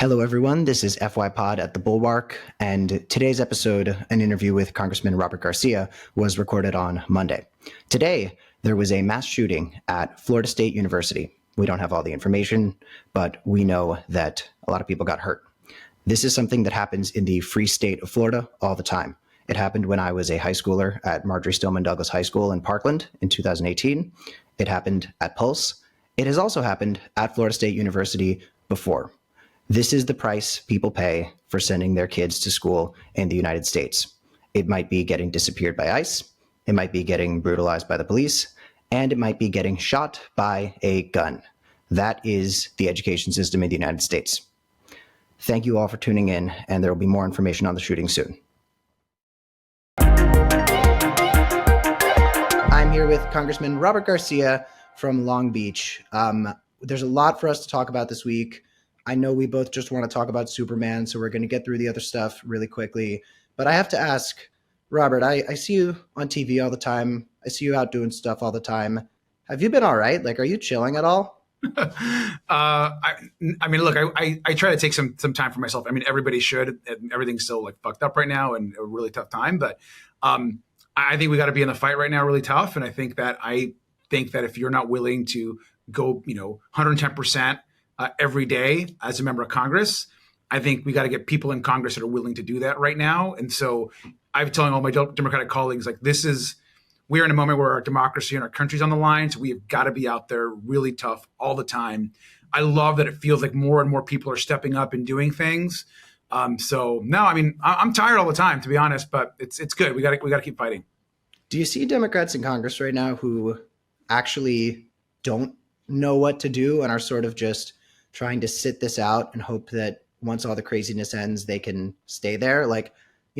Hello, everyone. This is FY Pod at the Bulwark, and today's episode, an interview with Congressman Robert Garcia, was recorded on Monday. Today, there was a mass shooting at Florida State University. We don't have all the information, but we know that a lot of people got hurt. This is something that happens in the free state of Florida all the time. It happened when I was a high schooler at Marjorie Stoneman Douglas High School in Parkland in 2018. It happened at Pulse. It has also happened at Florida State University before. This is the price people pay for sending their kids to school in the United States. It might be getting disappeared by ICE, it might be getting brutalized by the police, and it might be getting shot by a gun. That is the education system in the United States. Thank you all for tuning in, and there will be more information on the shooting soon. I'm here with Congressman Robert Garcia from Long Beach. There's a lot for us to talk about this week. I know we both just want to talk about Superman, so we're going to get through the other stuff really quickly. But I have to ask, Robert, I see you on TV all the time. I see you out doing stuff all the time. Have you been all right? Like, are you chilling at all? I mean, look, I try to take some time for myself. I mean, everybody should. Everything's still like fucked up right now and a really tough time. But I think we got to be in the fight right now really tough. And I think that if you're not willing to go, 110%, every day as a member of Congress, I think we got to get people in Congress that are willing to do that right now. And so I'm telling all my Democratic colleagues, like, we're in a moment where our democracy and our country's on the line. So we have got to be out there really tough all the time. I love that it feels like more and more people are stepping up and doing things. So no, I mean, I'm tired all the time, to be honest, but it's good. We got to keep fighting. Do you see Democrats in Congress right now who actually don't know what to do and are sort of just trying to sit this out and hope that once all the craziness ends, they can stay there? Like,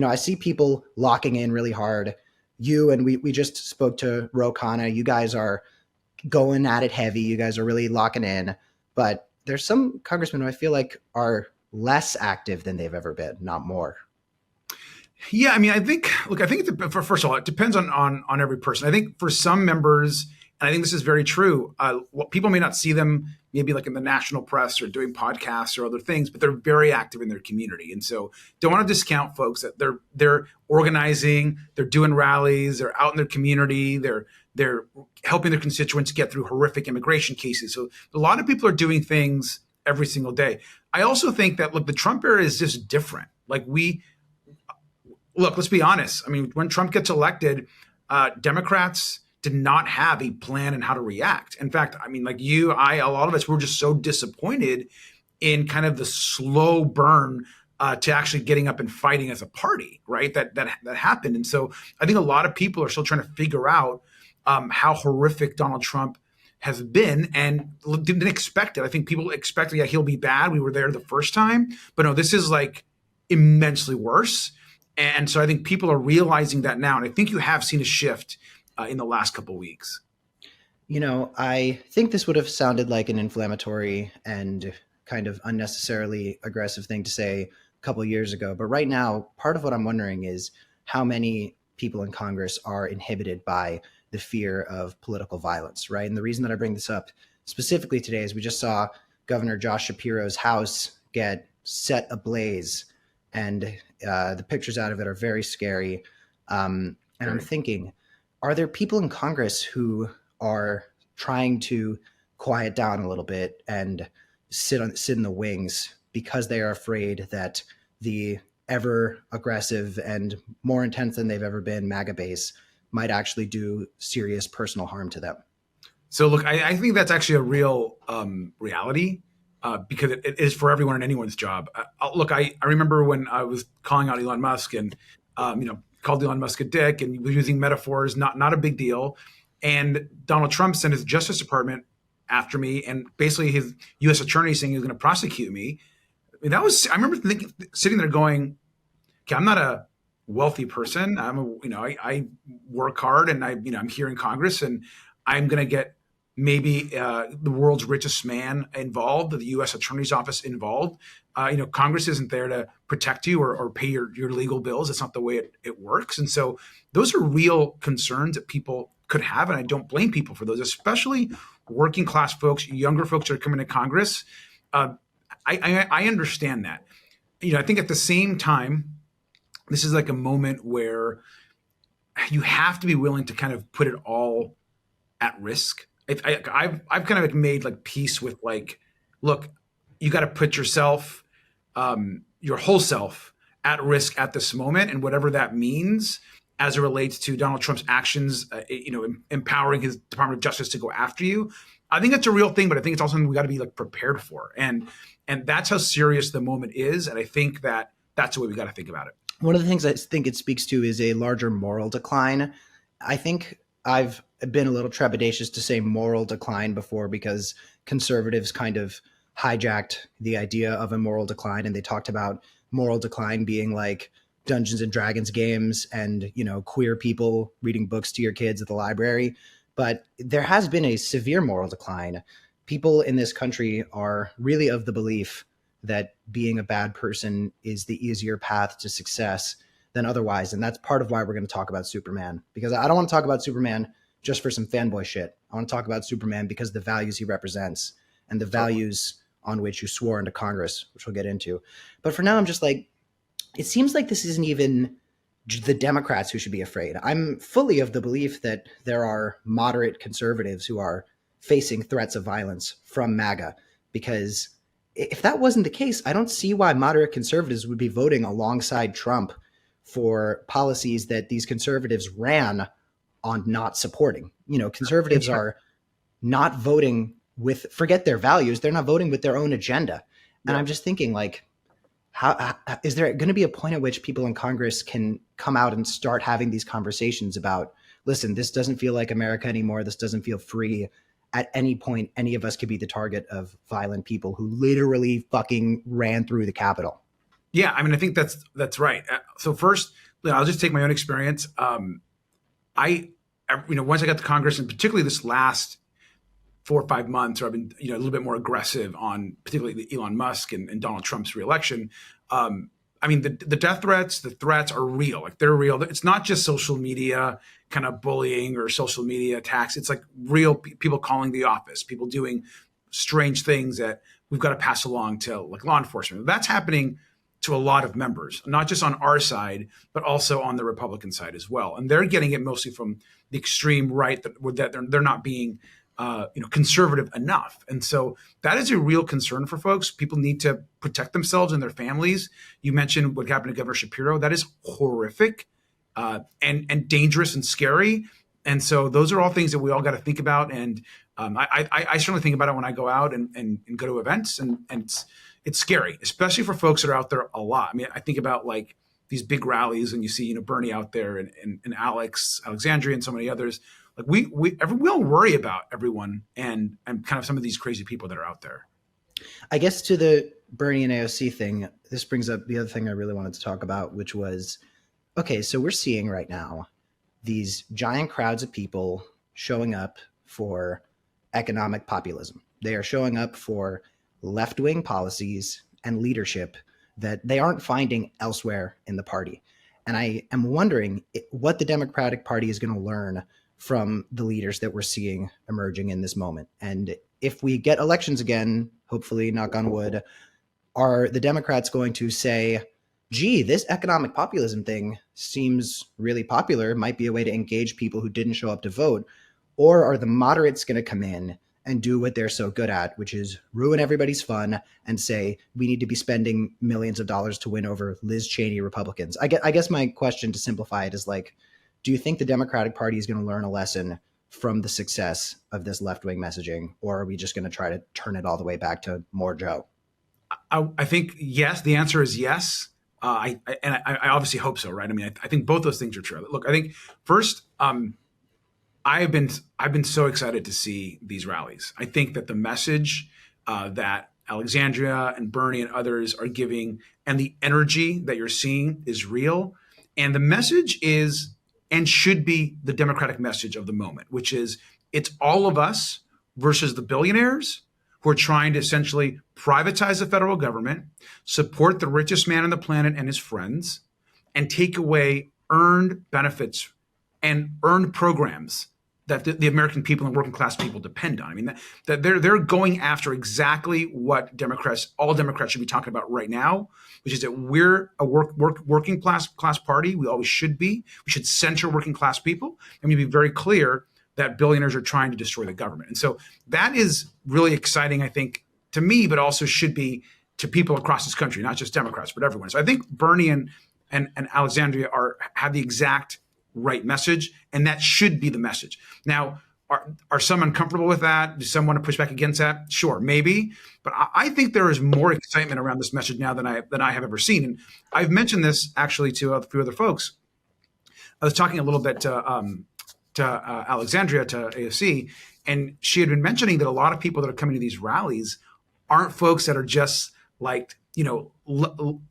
I see people locking in really hard. You and we just spoke to Ro Khanna. You guys are going at it heavy. You guys are really locking in. But there's some congressmen who I feel like are less active than they've ever been, not more. Yeah, I mean, I think first of all, it depends on every person. I think for some members, and I think this is very true, people may not see them maybe like in the national press or doing podcasts or other things, but they're very active in their community. And so don't want to discount folks that they're organizing, they're doing rallies, they're out in their community, they're helping their constituents get through horrific immigration cases. So a lot of people are doing things every single day. I also think that, look, the Trump era is just different. Like let's be honest. I mean, when Trump gets elected, Democrats did not have a plan on how to react. In fact, I mean, like a lot of us were just so disappointed in kind of the slow burn to actually getting up and fighting as a party, right? That happened. And so I think a lot of people are still trying to figure out how horrific Donald Trump has been and didn't expect it. I think people expected, yeah, he'll be bad. We were there the first time, but no, this is like immensely worse. And so I think people are realizing that now. And I think you have seen a shift in the last couple of weeks. I think this would have sounded like an inflammatory and kind of unnecessarily aggressive thing to say a couple of years ago. But right now, part of what I'm wondering is how many people in Congress are inhibited by the fear of political violence, right? And the reason that I bring this up specifically today is we just saw Governor Josh Shapiro's house get set ablaze, and the pictures out of it are very scary. And I'm thinking, are there people in Congress who are trying to quiet down a little bit and sit in the wings because they are afraid that the ever aggressive and more intense than they've ever been MAGA base might actually do serious personal harm to them? So look, I think that's actually a real reality because it is for everyone and anyone's job. Look, I remember when I was calling out Elon Musk and, called Elon Musk a dick and was using metaphors, not a big deal. And Donald Trump sent his Justice Department after me and basically his U.S. attorney saying he was going to prosecute me. I mean, I remember sitting there going, okay, I'm not a wealthy person. I work hard and I'm here in Congress and I'm going to get maybe the world's richest man involved, the U.S. Attorney's Office involved. Congress isn't there to protect you or pay your legal bills. That's not the way it works. And so those are real concerns that people could have. And I don't blame people for those, especially working class folks, younger folks that are coming to Congress. I understand that. I think at the same time, this is like a moment where you have to be willing to kind of put it all at risk. I've kind of like made like peace with like, look, you got to put yourself, your whole self, at risk at this moment, and whatever that means as it relates to Donald Trump's actions, empowering his Department of Justice to go after you. I think that's a real thing, but I think it's also something we got to be like prepared for, and that's how serious the moment is. And I think that's the way we got to think about it. One of the things I think it speaks to is a larger moral decline. I think I've been a little trepidatious to say moral decline before because conservatives kind of hijacked the idea of a moral decline, and they talked about moral decline being like Dungeons and Dragons games and, queer people reading books to your kids at the library. But there has been a severe moral decline. People in this country are really of the belief that being a bad person is the easier path to success than otherwise. And that's part of why we're going to talk about Superman, because I don't want to talk about Superman just for some fanboy shit. I want to talk about Superman because the values he represents and the values on which you swore into Congress, which we'll get into. But for now, I'm just like, it seems like this isn't even the Democrats who should be afraid. I'm fully of the belief that there are moderate conservatives who are facing threats of violence from MAGA, because if that wasn't the case, I don't see why moderate conservatives would be voting alongside Trump for policies that these conservatives ran on not supporting. Conservatives are not voting with, forget their values, they're not voting with their own agenda. And I'm just thinking, like, how is there going to be a point at which people in Congress can come out and start having these conversations about, listen, this doesn't feel like America anymore. This doesn't feel free. At any point, any of us could be the target of violent people who literally fucking ran through the Capitol. Yeah, I mean, I think that's right. So first, I'll just take my own experience. Once I got to Congress, and particularly this last 4 or 5 months, where I've been, a little bit more aggressive on particularly Elon Musk and Donald Trump's reelection. The death threats, the threats are real. Like, they're real. It's not just social media kind of bullying or social media attacks. It's like real people calling the office, people doing strange things that we've got to pass along to like law enforcement. That's happening to a lot of members, not just on our side, but also on the Republican side as well. And they're getting it mostly from the extreme right, that they're not being conservative enough. And so that is a real concern for folks. People need to protect themselves and their families. You mentioned what happened to Governor Shapiro. That is horrific and dangerous and scary. And so those are all things that we all got to think about. And I certainly think about it when I go out and go to events, and it's scary, especially for folks that are out there a lot. I mean, I think about like these big rallies, and you see, Bernie out there, and Alexandria, and so many others. Like we all worry about everyone and kind of some of these crazy people that are out there. I guess to the Bernie and AOC thing, this brings up the other thing I really wanted to talk about, which was, okay, so we're seeing right now these giant crowds of people showing up for economic populism. They are showing up for left-wing policies and leadership that they aren't finding elsewhere in the party. And I am wondering what the Democratic Party is going to learn from the leaders that we're seeing emerging in this moment. And if we get elections again, hopefully, knock on wood, are the Democrats going to say, gee, this economic populism thing seems really popular, might be a way to engage people who didn't show up to vote? Or are the moderates going to come in and do what they're so good at, which is ruin everybody's fun and say, we need to be spending millions of dollars to win over Liz Cheney Republicans? I guess my question, to simplify it, is like, do you think the Democratic Party is going to learn a lesson from the success of this left-wing messaging, or are we just going to try to turn it all the way back to more Joe? I think yes. The answer is yes. I obviously hope so, right? I mean, I think both those things are true. Look, I think first, I've been so excited to see these rallies. I think that the message that Alexandria and Bernie and others are giving, and the energy that you're seeing, is real. And the message is, and should be, the Democratic message of the moment, which is, it's all of us versus the billionaires who are trying to essentially privatize the federal government, support the richest man on the planet and his friends, and take away earned benefits and earned programs that the American people and working class people depend on. I mean, that they're going after exactly what all Democrats should be talking about right now, which is that we're a working class party. We always should be. We should center working class people, and we be very clear that billionaires are trying to destroy the government. And so that is really exciting, I think, to me, but also should be to people across this country, not just Democrats, but everyone. So I think Bernie and Alexandria have the exact right message, and that should be the message. Now, are some uncomfortable with that? Do some want to push back against that? Sure, maybe. But I think there is more excitement around this message now than I have ever seen. And I've mentioned this actually to a few other folks. I was talking a little bit to Alexandria, to AOC, and she had been mentioning that a lot of people that are coming to these rallies aren't folks that are just like,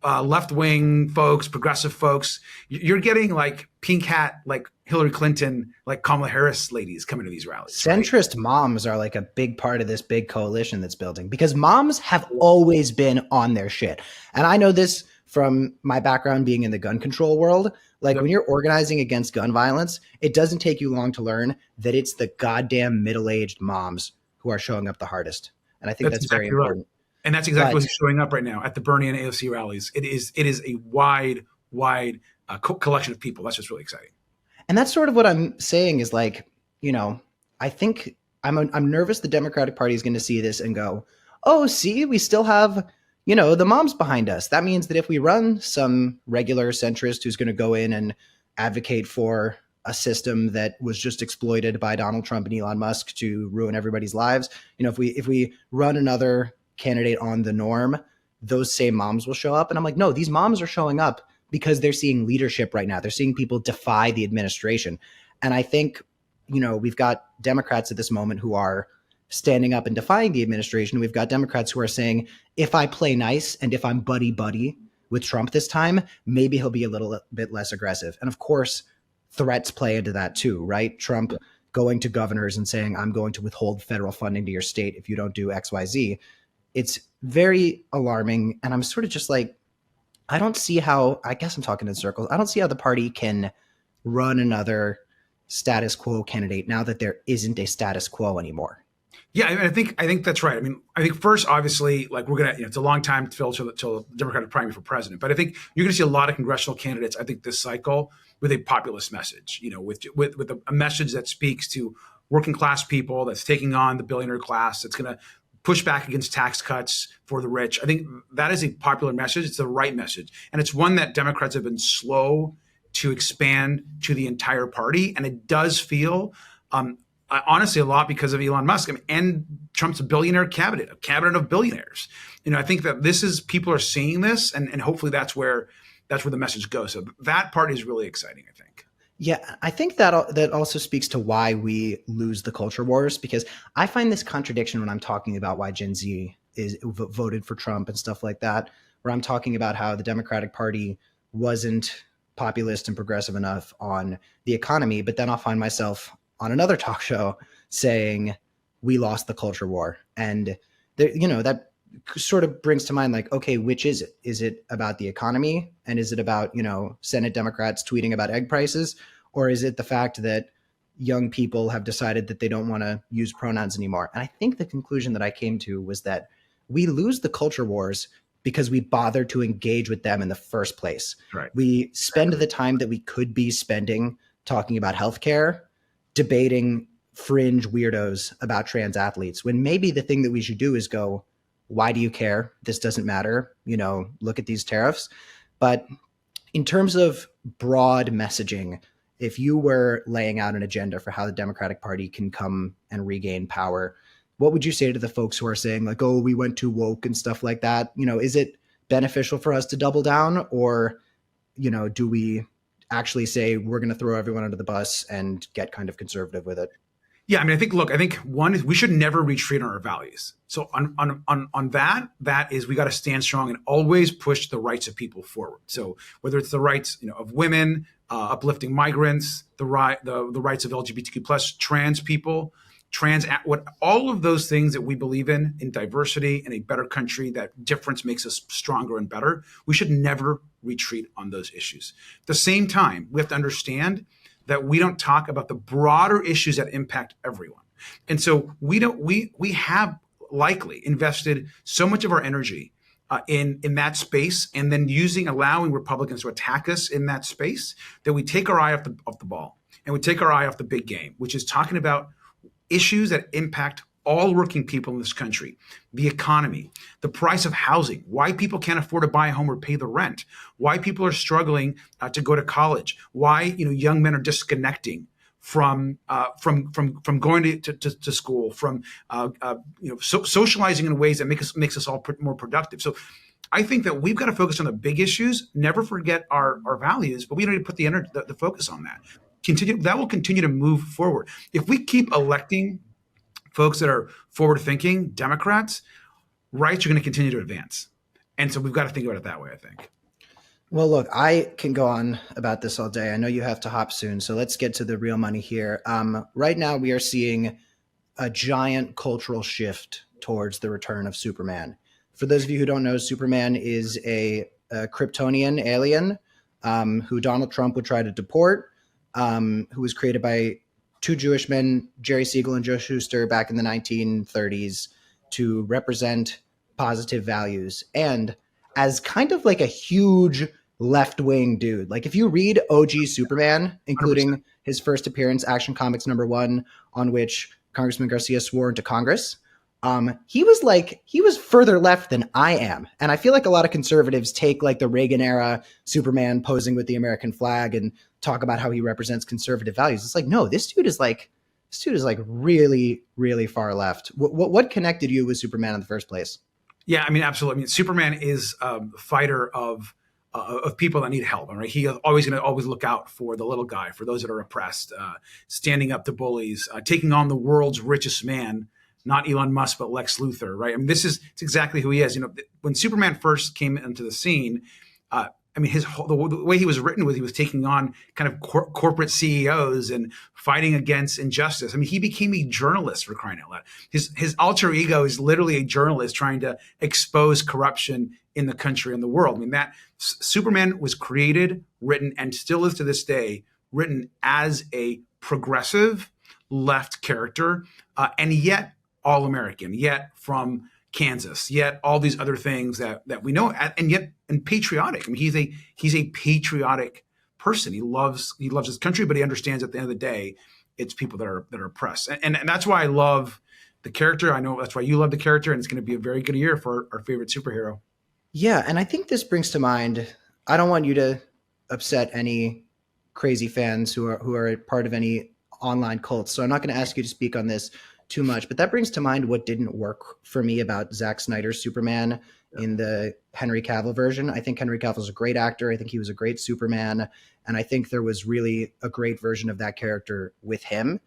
left-wing folks, progressive folks. You're getting like pink hat, like Hillary Clinton, like Kamala Harris ladies coming to these rallies. Centrist moms are like a big part of this big coalition that's building, because moms have always been on their shit. And I know this from my background being in the gun control world. Like when you're organizing against gun violence, it doesn't take you long to learn that it's the goddamn middle-aged moms who are showing up the hardest. And I think that's very important. And that's exactly what's showing up right now at the Bernie and AOC rallies. It is a wide collection of people. That's just really exciting. And that's sort of what I'm saying is like, I think I'm nervous the Democratic Party is going to see this and go, oh, see, we still have, the moms behind us. That means that if we run some regular centrist who's going to go in and advocate for a system that was just exploited by Donald Trump and Elon Musk to ruin everybody's lives, if we run another candidate on the norm, those same moms will show up. And I'm like, no, these moms are showing up because they're seeing leadership right now. They're seeing people defy the administration. And I think, we've got Democrats at this moment who are standing up and defying the administration. We've got Democrats who are saying, if I play nice and if I'm buddy with Trump this time, maybe he'll be a little bit less aggressive. And of course, threats play into that too, right? Trump going to governors and saying, I'm going to withhold federal funding to your state if you don't do X, Y, Z. It's very alarming. And I'm sort of just like, I don't see how, I guess I'm talking in circles. I don't see how the party can run another status quo candidate now that there isn't a status quo anymore. Yeah, I think that's right. I mean, I think first, obviously, like we're going to, it's a long time to fill till the Democratic primary for president. But I think you're going to see a lot of congressional candidates, I think, this cycle with a populist message, with a message that speaks to working class people, that's taking on the billionaire class, that's going to push back against tax cuts for the rich. I think that is a popular message. It's the right message. And it's one that Democrats have been slow to expand to the entire party. And it does feel, honestly, a lot because of Elon Musk and Trump's billionaire cabinet, a cabinet of billionaires. I think that people are seeing this, and hopefully that's where the message goes. So that part is really exciting, I think. Yeah, I think that also speaks to why we lose the culture wars, because I find this contradiction when I'm talking about why Gen Z voted for Trump and stuff like that, where I'm talking about how the Democratic Party wasn't populist and progressive enough on the economy, but then I'll find myself on another talk show saying we lost the culture war. And that sort of brings to mind, like, okay, which is it? Is it about the economy? And is it about, Senate Democrats tweeting about egg prices? Or is it the fact that young people have decided that they don't want to use pronouns anymore? And I think the conclusion that I came to was that we lose the culture wars because we bothered to engage with them in the first place. Right. We spend the time that we could be spending talking about healthcare, debating fringe weirdos about trans athletes, when maybe the thing that we should do is go, why do you care? This doesn't matter. Look at these tariffs. But in terms of broad messaging, if you were laying out an agenda for how the Democratic Party can come and regain power, what would you say to the folks who are saying like, oh, we went too woke and stuff like that? Is it beneficial for us to double down, or, do we actually say we're going to throw everyone under the bus and get kind of conservative with it? Yeah, I mean, I think one is we should never retreat on our values. So on that is we got to stand strong and always push the rights of people forward. So whether it's the rights of women, uplifting migrants, the rights of LGBTQ plus, trans people, all of those things that we believe in diversity, in a better country, that difference makes us stronger and better. We should never retreat on those issues. At the same time, we have to understand that we don't talk about the broader issues that impact everyone. And so we have likely invested so much of our energy in that space, and then allowing Republicans to attack us in that space, that we take our eye off the ball, and we take our eye off the big game, which is talking about issues that impact all working people in this country: the economy, the price of housing, why people can't afford to buy a home or pay the rent, why people are struggling to go to college, why young men are disconnecting from going to school, from socializing in ways that makes us all more productive. So I think that we've got to focus on the big issues, never forget our values, but we don't need to put the focus on that. That will continue to move forward. If we keep electing folks that are forward-thinking Democrats, rights are going to continue to advance. And so we've got to think about it that way, I think. Well, look, I can go on about this all day. I know you have to hop soon, so let's get to the real money here. Right now, we are seeing a giant cultural shift towards the return of Superman. For those of you who don't know, Superman is a Kryptonian alien who Donald Trump would try to deport, who was created by two Jewish men, Jerry Siegel and Joe Shuster, back in the 1930s to represent positive values. And as kind of like a huge left-wing dude, like if you read OG Superman, including 100%. his first appearance, Action Comics #1, on which Congressman Garcia swore into Congress, he was further left than I am. And I feel like a lot of conservatives take like the Reagan era Superman posing with the American flag and talk about how he represents conservative values. It's like, no, this dude is like really, really far left. What connected you with Superman in the first place? Yeah, I mean, absolutely. I mean, Superman is a fighter of people that need help. Right? He is always going to look out for the little guy, for those that are oppressed, standing up to bullies, taking on the world's richest man, not Elon Musk, but Lex Luthor. Right? I mean, it's exactly who he is. When Superman first came into the scene, I mean, the way he was written was he was taking on kind of corporate CEOs and fighting against injustice. I mean, he became a journalist, for crying out loud. His alter ego is literally a journalist trying to expose corruption in the country and the world. I mean, that Superman was created, written, and still is to this day written as a progressive left character, and yet all American, yet from Kansas, yet all these other things that we know, and patriotic. I mean, he's a patriotic person. He loves his country, but he understands at the end of the day, it's people that are oppressed, and that's why I love the character. I know that's why you love the character, and it's going to be a very good year for our favorite superhero. Yeah, and I think this brings to mind, I don't want you to upset any crazy fans who are part of any online cults, so I'm not going to ask you to speak on this too much, but that brings to mind what didn't work for me about Zack Snyder's Superman in the Henry Cavill version. I think Henry Cavill is a great actor. I think he was a great Superman. And I think there was really a great version of that character with him.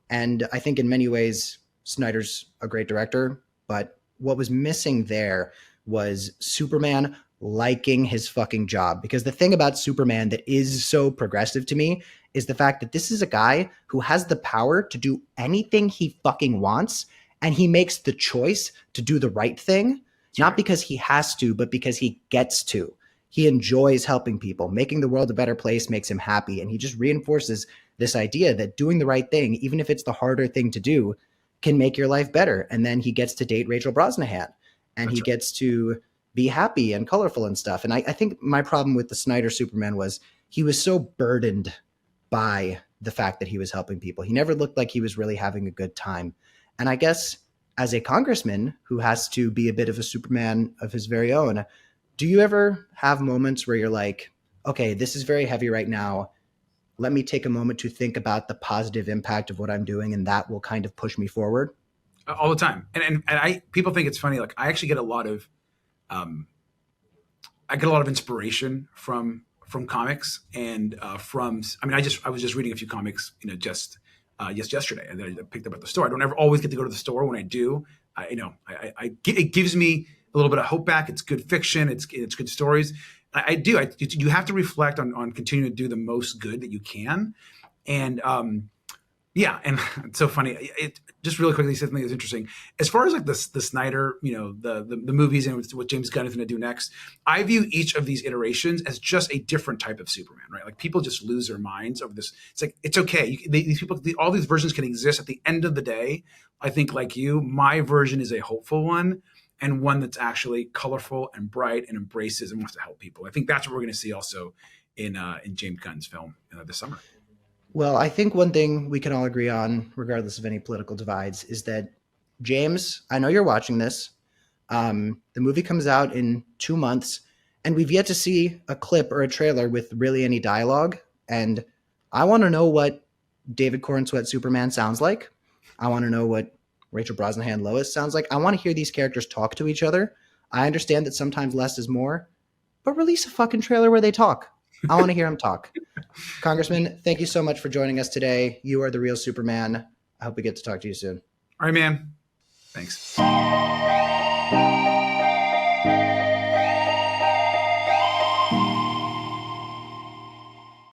And I think in many ways, Snyder's a great director, but what was missing there was Superman liking his fucking job. Because the thing about Superman that is so progressive to me is the fact that this is a guy who has the power to do anything he fucking wants, and he makes the choice to do the right thing, not because he has to, but because he gets to. He enjoys helping people. Making the world a better place makes him happy, and he just reinforces this idea that doing the right thing, even if it's the harder thing to do, can make your life better. And then he gets to date Rachel Brosnahan, and he gets to be happy and colorful and stuff. And I think my problem with the Snyder Superman was he was so burdened by the fact that he was helping people. He never looked like he was really having a good time. And I guess as a congressman who has to be a bit of a Superman of his very own, do you ever have moments where you're like, okay, this is very heavy right now. Let me take a moment to think about the positive impact of what I'm doing, and that will kind of push me forward? All the time. And people think it's funny. Like, I actually get a lot of inspiration from comics and I was just reading a few comics, just yesterday, and then I picked up at the store. I don't ever always get to go to the store. When I do, it gives me a little bit of hope back. It's good fiction. It's good stories. You have to reflect on continuing to do the most good that you can. And Yeah, and it's so funny. It just really quickly said something that's interesting. As far as like the Snyder, the movies and what James Gunn is going to do next, I view each of these iterations as just a different type of Superman, right? Like people just lose their minds over this. It's like it's okay. These people, all these versions can exist. At the end of the day, I think like you, my version is a hopeful one and one that's actually colorful and bright and embraces and wants to help people. I think that's what we're going to see also in James Gunn's film this summer. Well, I think one thing we can all agree on, regardless of any political divides, is that James, I know you're watching this. The movie comes out in 2 months, and we've yet to see a clip or a trailer with really any dialogue. And I want to know what David Cornsweat Superman sounds like. I want to know what Rachel Brosnahan Lois sounds like. I want to hear these characters talk to each other. I understand that sometimes less is more, but release a fucking trailer where they talk. I want to hear them talk. Congressman, thank you so much for joining us today. You are the real Superman. I hope we get to talk to you soon. All right, man. Thanks.